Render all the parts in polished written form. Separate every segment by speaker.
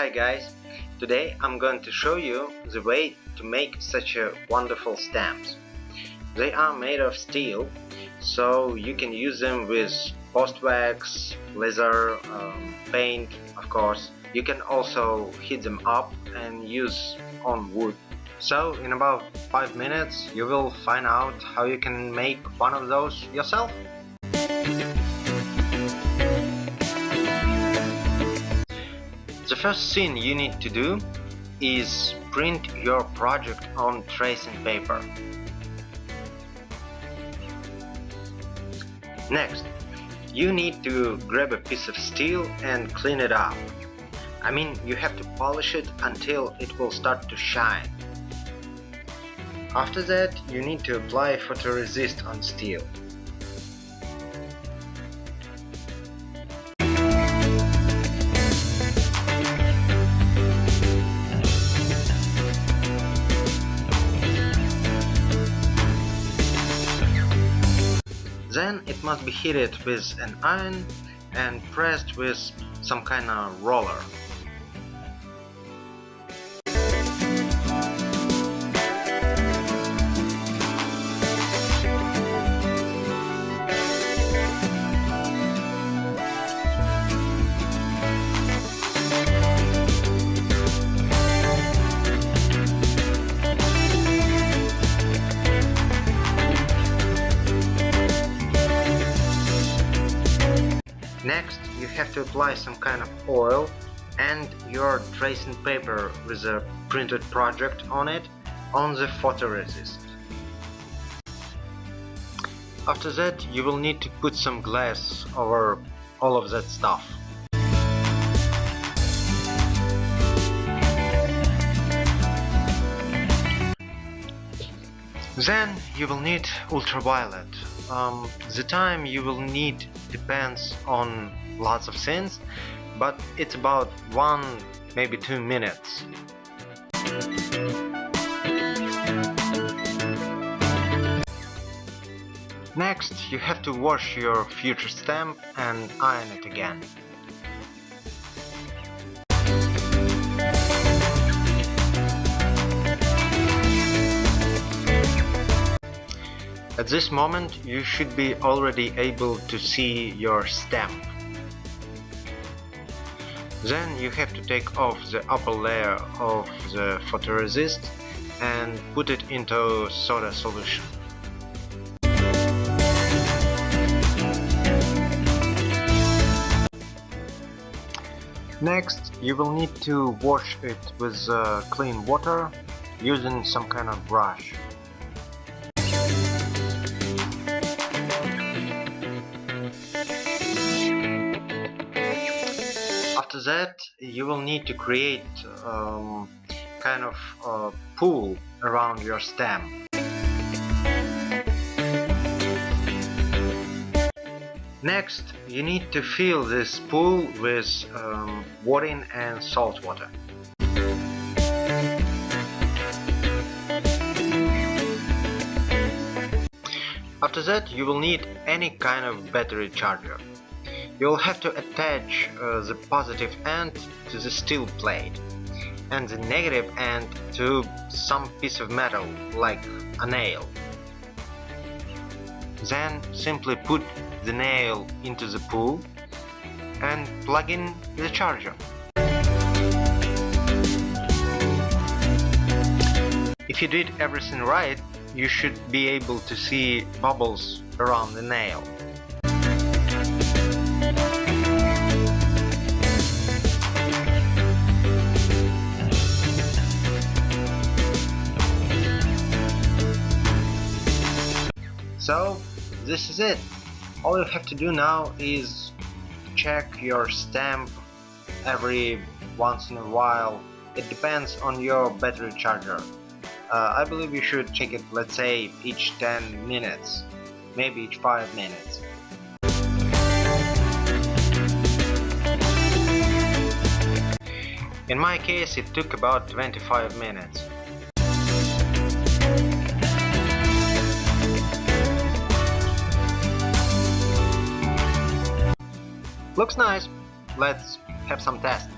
Speaker 1: Hi guys, today I'm going to show you the way to make such a wonderful stamps. They are made of steel, so you can use them with post-wax, leather, paint, of course. You can also heat them up and use on wood. So in about 5 minutes you will find out how you can make one of those yourself. The first thing you need to do is print your project on tracing paper. Next, you need to grab a piece of steel and clean it up. I mean, you have to polish it until it will start to shine. After that, you need to apply photoresist on steel. Then it must be heated with an iron and pressed with some kind of roller. Next, you have to apply some kind of oil and your tracing paper with a printed project on it on the photoresist. After that, you will need to put some glass over all of that stuff. Then you will need ultraviolet. The time you will need depends on lots of things, but it's about 1, maybe 2 minutes. Next, you have to wash your future stamp and iron it again. At this moment, you should be already able to see your stamp. Then you have to take off the upper layer of the photoresist and put it into soda solution. Next, you will need to wash it with clean water using some kind of brush. After that, you will need to create kind of a pool around your stamp. Next, you need to fill this pool with water and salt water. After that, you will need any kind of battery charger. You'll have to attach the positive end to the steel plate and the negative end to some piece of metal like a nail. Then simply put the nail into the pool and plug in the charger. If you did everything right, you should be able to see bubbles around the nail. So, this is it. All you have to do now is check your stamp every once in a while. It depends on your battery charger. I believe you should check it, let's say, each 10 minutes, maybe each 5 minutes. In my case, it took about 25 minutes. Looks nice. Let's have some tests.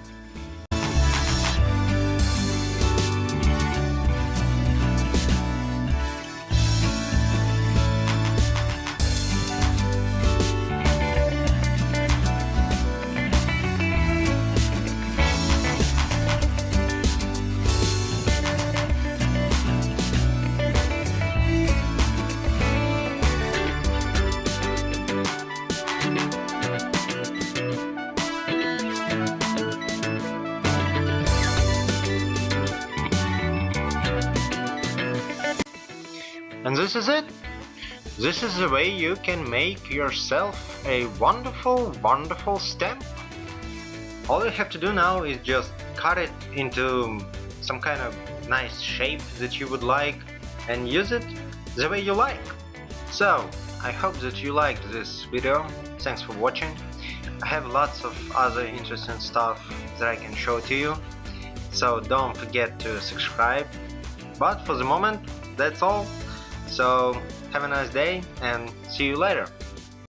Speaker 1: And this is it. This is the way you can make yourself a wonderful stamp. All you have to do now is just cut it into some kind of nice shape that you would like and use it the way you like. So, I hope that you liked this video. Thanks for watching. I have lots of other interesting stuff that I can show to you, so don't forget to subscribe. But for the moment, that's all. So have a nice day and see you later.